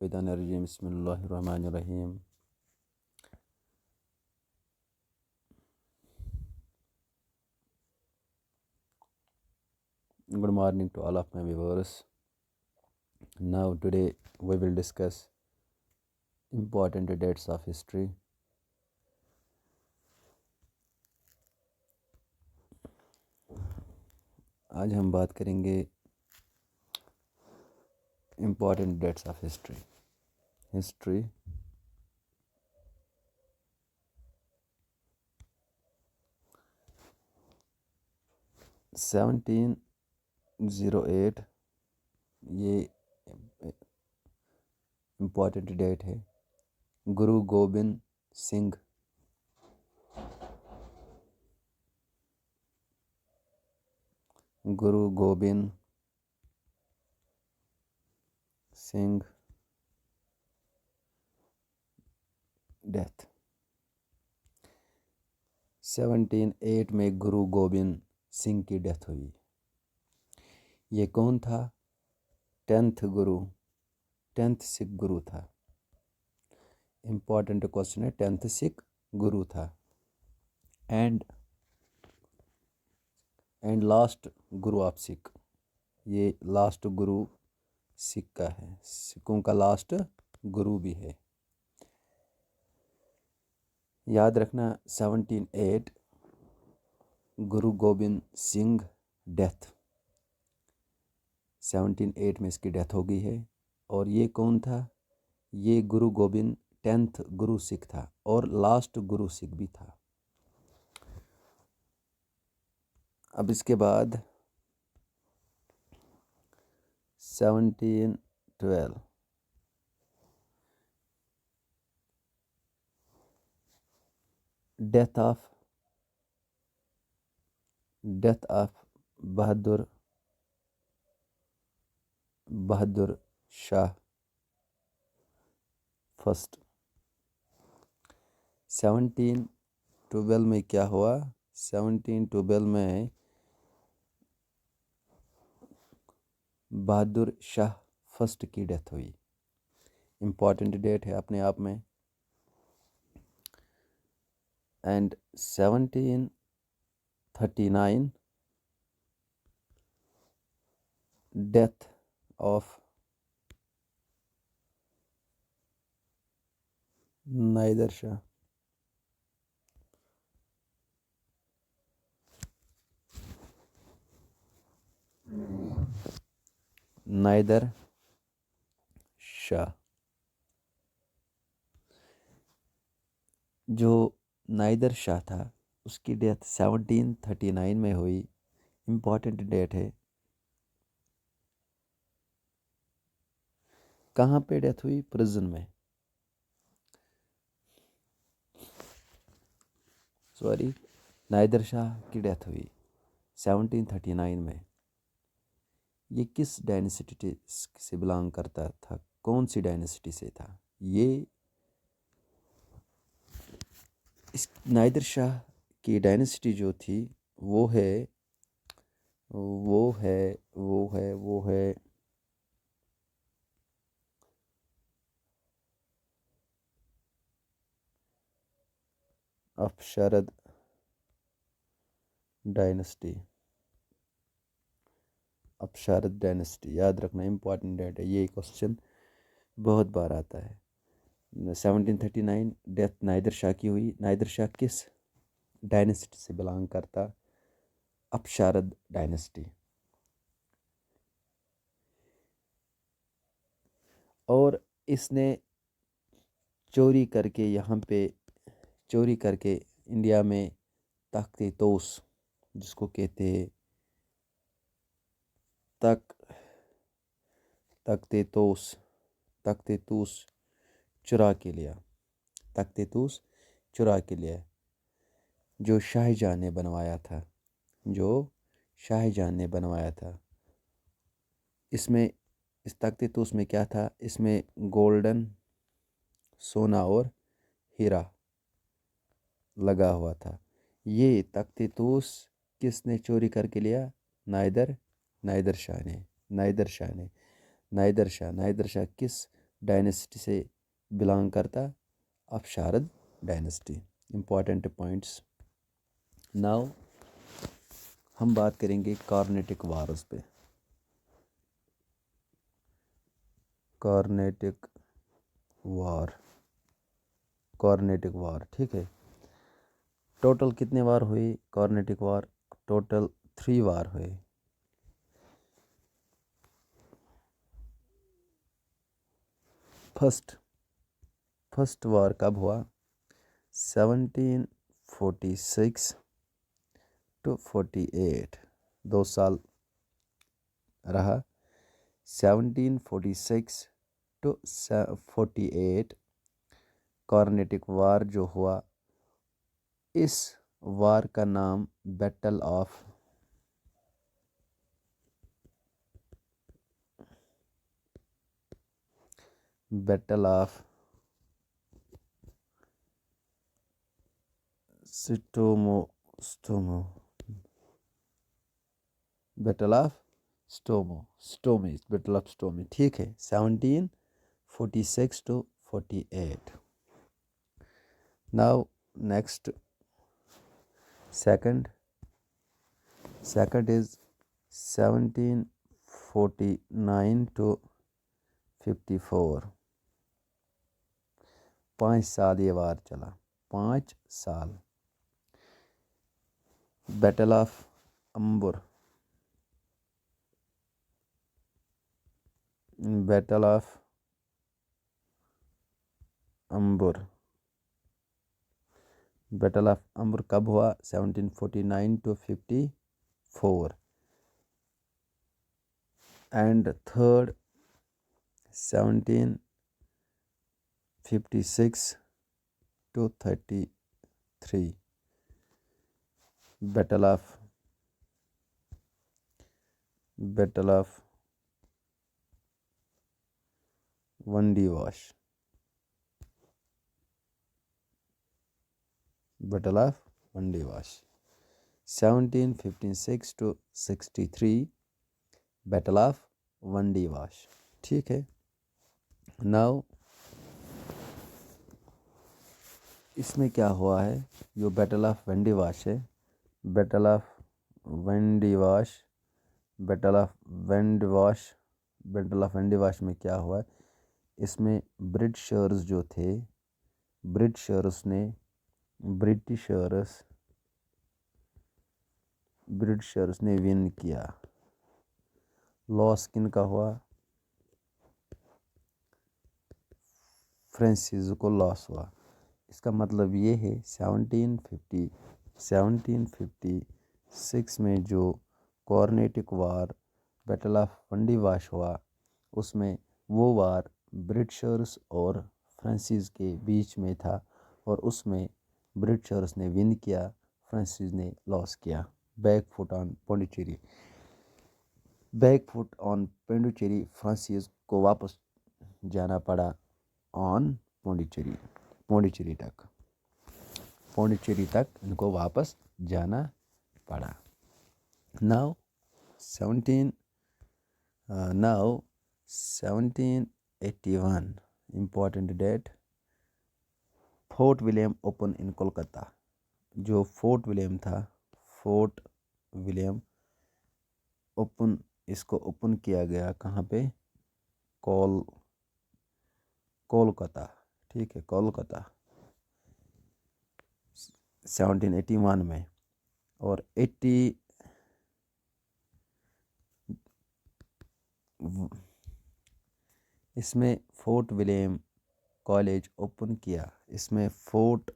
الشیطان الرجیم بسم اللہ الرحمن الرحیم. Good morning to all of my viewers. Now today we will discuss important dates of history. آج ہم بات کریں گے important dates of history. History 1708 یہ امپورٹنٹ ڈیٹ ہے. گرو گوبند سنگھ سنگھ ڈیتھ 1708 میں گرو گوبند سنگھ کی ڈیتھ ہوئی. یہ کون تھا؟ 10th سکھ گرو تھا. امپورٹنٹ کوشچن ہے. 10th سکھ گرو تھا اینڈ لاسٹ گرو آف سکھ. یہ لاسٹ گرو سکھ کا ہے، سکھوں کا لاسٹ گرو بھی ہے. یاد رکھنا 1708 گرو گوبند سنگھ ڈیتھ 1708 میں اس کی ڈیتھ ہو گئی ہے. اور یہ کون تھا؟ یہ گرو گوبند 10th گرو سکھ تھا اور لاسٹ گرو سکھ بھی تھا. اب اس کے بعد 1712 death of Bahadur Shah first. 1712 میں کیا ہوا؟ 1712 میں بہادر شاہ فرسٹ کی ڈیتھ ہوئی. امپورٹنٹ ڈیٹ ہے اپنے آپ میں. And 1739 death of Nadir Shah. Nadir Shah جو نائدر شاہ تھا اس کی ڈیتھ 1739 میں ہوئی. امپورٹنٹ ڈیٹ ہے. کہاں پہ ڈیتھ ہوئی؟ پرزن میں. نائدر شاہ کی ڈیتھ ہوئی 1739 میں. یہ کس ڈائنیسٹی سے بلانگ کرتا تھا؟ کون سی ڈائنیسٹی سے تھا؟ یہ اس نائدر شاہ کی ڈائنیسٹی جو تھی وہ ہے افشارد ڈائنیسٹی. یاد رکھنا امپورٹنٹ ڈیٹ ہے. یہ کوشچن بہت بار آتا ہے. 1739 ڈیتھ نائدر شاہ کی ہوئی. نائدر شاہ کس ڈائنیسٹی سے بلانگ کرتا؟ افشارد ڈائنیسٹی. اور اس نے چوری کر کے انڈیا میں تخت توس جس کو کہتے ہیں تخت توس چرا کے لیا. جو شاہ جہاں نے بنوایا تھا. اس تخت توس میں کیا تھا؟ اس میں گولڈن سونا اور ہیرا لگا ہوا تھا. یہ تخت توس کس نے چوری کر کے لیا؟ نائدر شاہ نے. نائدر شاہ کس ڈائنیسٹی سے بلانگ کرتا؟ افشارد ڈائنیسٹی. Important points. ناؤ ہم بات کریں گے کارنیٹک وارز پہ. کارنیٹک وار ٹھیک ہے. ٹوٹل کتنے وار ہوئے کارنیٹک وار؟ ٹوٹل 3 وار ہوئے. فرسٹ وار کب ہوا؟ 1746 to 48. 2 سال رہا. 1746 to 48 کارنیٹک وار جو ہوا، اس وار کا نام بیٹل آف سٹومی ٹھیک ہے. 1746 to 48. Now next second is 1749 to 54. 5 سال یہ وار چلا. 5 سال. بیٹل آف امبر کب ہوا؟ 1749 to 54. And third 1756 to 33. Battle of ونڈی wash. 1756 to 63 battle of ونڈی wash ٹھیک ہے. ناؤ اس میں کیا ہوا ہے؟ جو بیٹل آف ونڈی واش ہے، بیٹل آف ونڈی واش میں کیا ہوا ہے؟ اس میں برٹشرز جو تھے، برٹشرز نے ون کیا. لاس کن کا ہوا؟ فرانسیز کو لاس ہوا. اس کا مطلب یہ ہے 1756 میں جو کارنیٹک وار بیٹل آف ونڈی واش ہوا، اس میں وہ وار برٹشرز اور فرانسیز کے بیچ میں تھا، اور اس میں برٹشرز نے ون کیا، فرانسیز نے لاس کیا. بیک فٹ آن پونڈیچیری فرانسیز کو واپس جانا پڑا آن پونڈیچیری تک ان کو واپس جانا پڑا. Now 1781 important date. Fort William open in Kolkata. جو فورٹ ولیم تھا، فورٹ ولیم اوپن، اس کو اوپن کیا گیا کہاں پہ؟ کولکتہ ٹھیک ہے. کولکتہ 1781 میں. اور اس میں فورٹ ولیم کالج اوپن کیا. اس میں فورٹ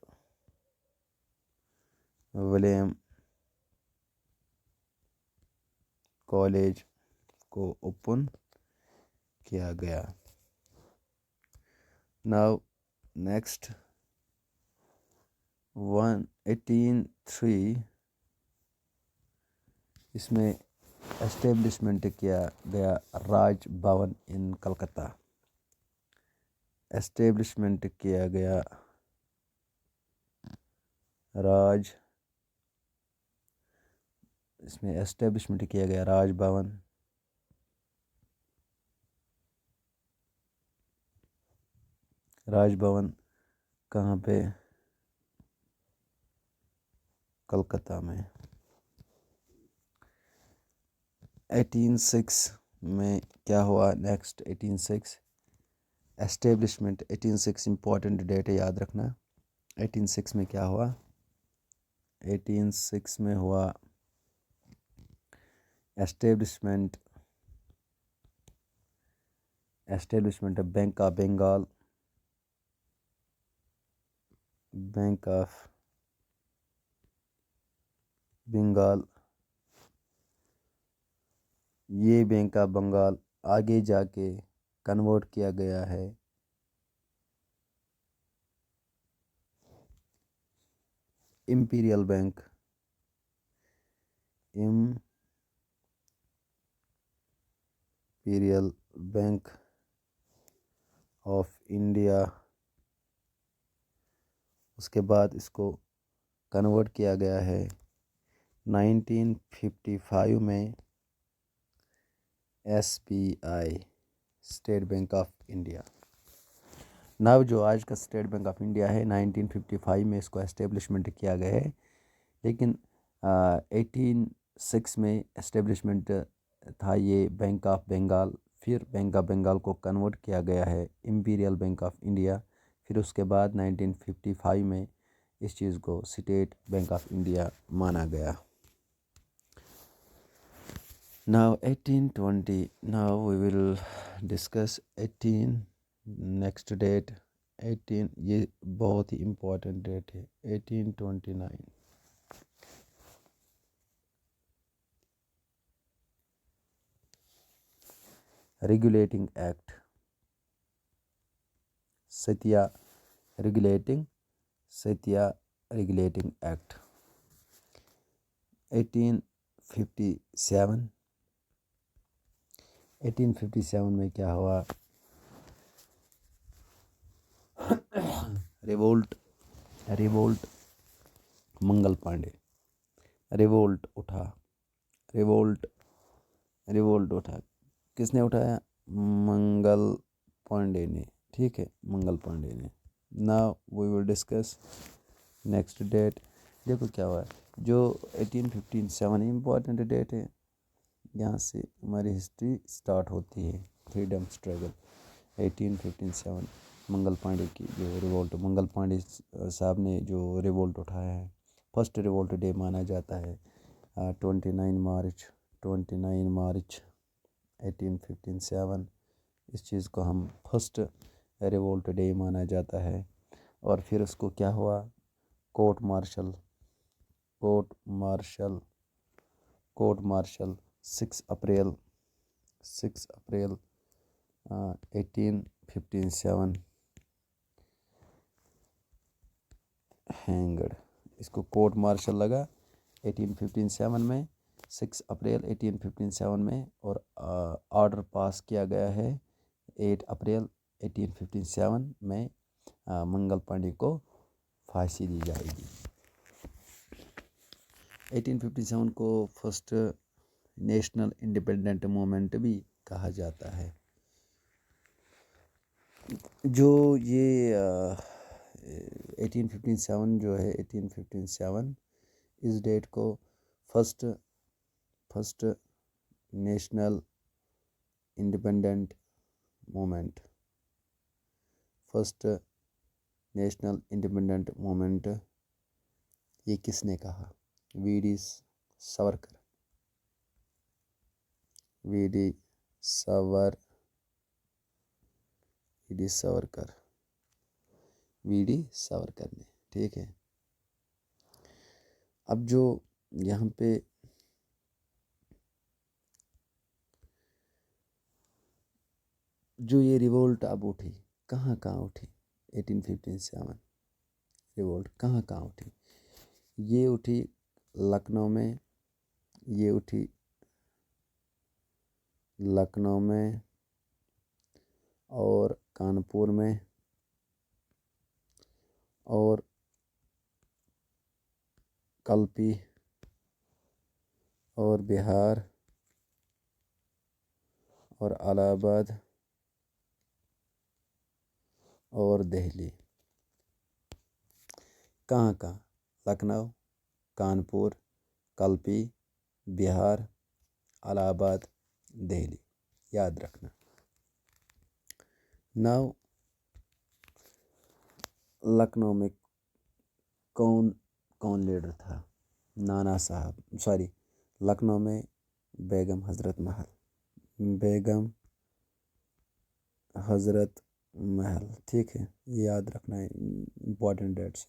ولیم کالج کو اوپن کیا گیا. ناؤ نیکسٹ 183 اس میں اسٹیبلشمنٹ کیا گیا راج بھون ان کلکتہ. اسٹیبلشمنٹ کیا گیا راج بھون راج بھون کہاں پہ؟ کلکتہ میں۔ 1806 میں کیا ہوا نیکسٹ؟ 1806 اسٹیبلشمنٹ۔ 1806 امپورٹنٹ ڈیٹ ہے، یاد رکھنا۔ 1806 میں کیا ہوا؟ 1806 میں ہوا establishment bank of Bengal, bank of Bengal. یہ بینک آف بنگال آگے جا کے کنورٹ کیا گیا ہے Imperial Bank, Imperial Bank of India. اس کے بعد اس کو کنورٹ کیا گیا ہے 1955 میں SBI، State Bank of India. Now جو آج کا اسٹیٹ بینک آف انڈیا ہے 1955 میں اس کو اسٹیبلشمنٹ کیا گیا ہے، لیکن 1806 میں اسٹیبلشمنٹ تھا یہ بینک آف بنگال، پھر بینک آف بنگال کو کنورٹ کیا گیا ہے امپیریل بینک آف انڈیا، پھر اس کے بعد 1955 میں اس چیز کو اسٹیٹ بینک آف انڈیا مانا گیا۔ Now 1820، now we will discuss 18 next date 18، یہ بہت ہی امپورٹنٹ ڈیٹ ہے 1829۔ ریگولیٹنگ ایکٹ، ستیا ریگولیٹنگ ایکٹ 1857۔ 1857 میں کیا ہوا؟ ریوولٹ منگل پانڈے، ریوولٹ اٹھا۔ کس نے اٹھایا؟ منگل پانڈے نے، ٹھیک ہے، منگل پانڈے نے۔ Now we will discuss next date. دیکھو کیا ہوا ہے، جو 1857 امپورٹنٹ ڈیٹ ہے، یہاں سے ہماری ہسٹری سٹارٹ ہوتی ہے، فریڈم اسٹرگل 1857 منگل پانڈے کی جو ریوولٹ، منگل پانڈے صاحب نے جو ریوولٹ اٹھایا ہے، فرسٹ ریوولٹ ڈے مانا جاتا ہے 29 مارچ 1857۔ اس چیز کو ہم فرسٹ ریوولٹ ڈے مانا جاتا ہے۔ اور پھر اس کو کیا ہوا؟ Court martial 6 April 1857 hanged. اس کو کورٹ مارشل لگا 1857 میں، 6 اپریل 1857 میں، اور آرڈر پاس کیا گیا ہے 8 اپریل 1857 میں، منگل پانڈے کو پھانسی دی جائے گی۔ 1857 کو فرسٹ نیشنل انڈیپینڈنٹ موومنٹ بھی کہا جاتا ہے۔ جو یہ 1857 جو ہے 1857 اس ڈیٹ کو فرسٹ نیشنل انڈیپینڈنٹ موومنٹ یہ کس نے کہا؟ وی ڈی ساورکر نے، ٹھیک ہے۔ اب جو یہاں پہ جو یہ ریوولٹ اب اٹھی، کہاں اٹھی؟ 1857 ریوولٹ کہاں اٹھی؟ یہ اٹھی لکھنؤ میں اور کانپور میں اور کلپی اور بہار اور الہ آباد اور دہلی. کہاں کہاں؟ لکھنؤ، کانپور، کلپی، بہار، الہ آباد، دہلی. یاد رکھنا. نو لکھنؤ میں کون لیڈر تھا؟ نانا صاحب. لکھنؤ میں بیگم حضرت محل. ٹھیک ہے، یاد رکھنا ہے، امپورٹنٹ ڈیٹس.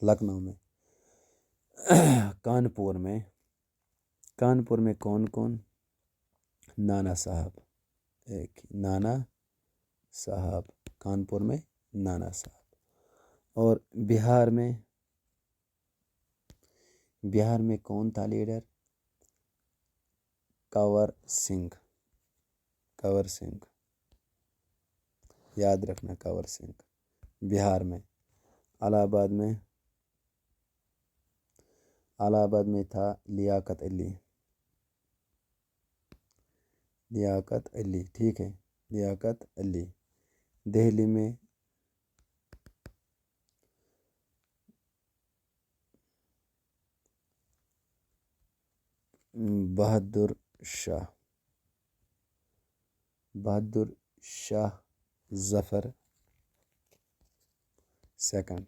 لکھنؤ میں. کانپور میں کون؟ نانا صاحب. نانا صاحب. کانپور میں نانا صاحب. اور بہار میں کون تھا لیڈر؟ کنور سنگھ. یاد رکھنا، کنور سنگھ. بہار میں. الہ آباد میں تھا لیاقت علی. ٹھیک ہے، لیاقت علی. دہلی میں بہادر شاہ ظفر سیکنڈ.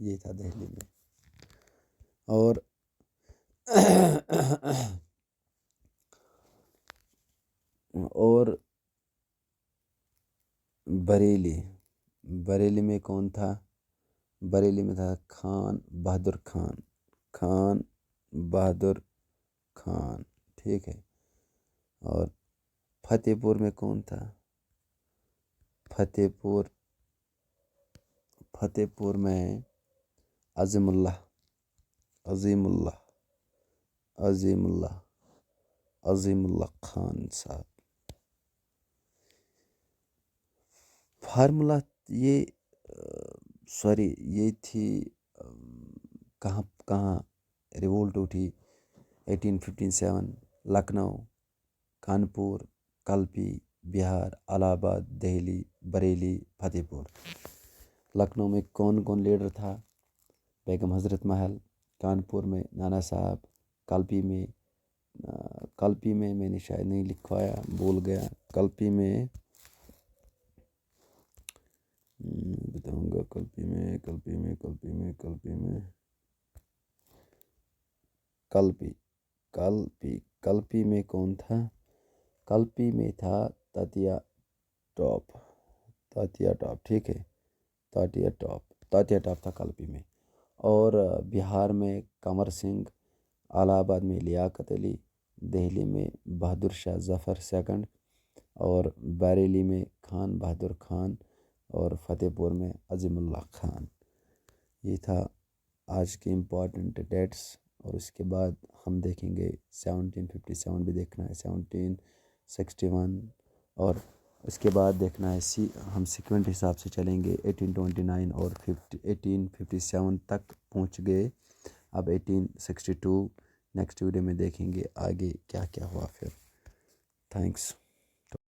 یہ تھا دہلی میں. اور بریلی میں کون تھا؟ بریلی میں تھا خان بہادر خان. ٹھیک ہے. اور فتح پور میں کون تھا؟ فتح پور میں عظیم اللہ خان صاحب. فارمولا یہ تھی کہاں ریولٹ اٹھی؟ 1857. لکھنؤ، کانپور، کلپی، بہار، الہ آباد، دہلی، بریلی، فتح پور. لکھنؤ میں کون لیڈر تھا؟ بیگم حضرت محل. کانپور میں نانا صاحب. کلپی میں میں نے شاید نہیں لکھوایا، بھول گیا. کلپی میں بتاؤں گا. کلپی میں کون تھا؟ کلپی میں تھا تاتیا ٹاپ. ٹھیک ہے، تاتیا ٹاپ تھا کلپی میں. اور بہار میں کنور سنگھ. الہ آباد میں لیاقت علی. دہلی میں بہادر شاہ ظفر سیکنڈ. اور بریلی میں خان بہادر خان. اور فتح پور میں عظیم اللہ خان. یہ تھا آج کے امپورٹنٹ ڈیٹس. اور اس کے بعد ہم دیکھیں گے 1757 بھی دیکھنا ہے، 1761. اور اس کے بعد دیکھنا ہے ہم سیکوینٹ حساب سے چلیں گے. 1829 اور 1857 تک پہنچ گئے. اب 1862 نیکسٹ ویڈیو میں دیکھیں گے آگے کیا ہوا پھر. تھینکس.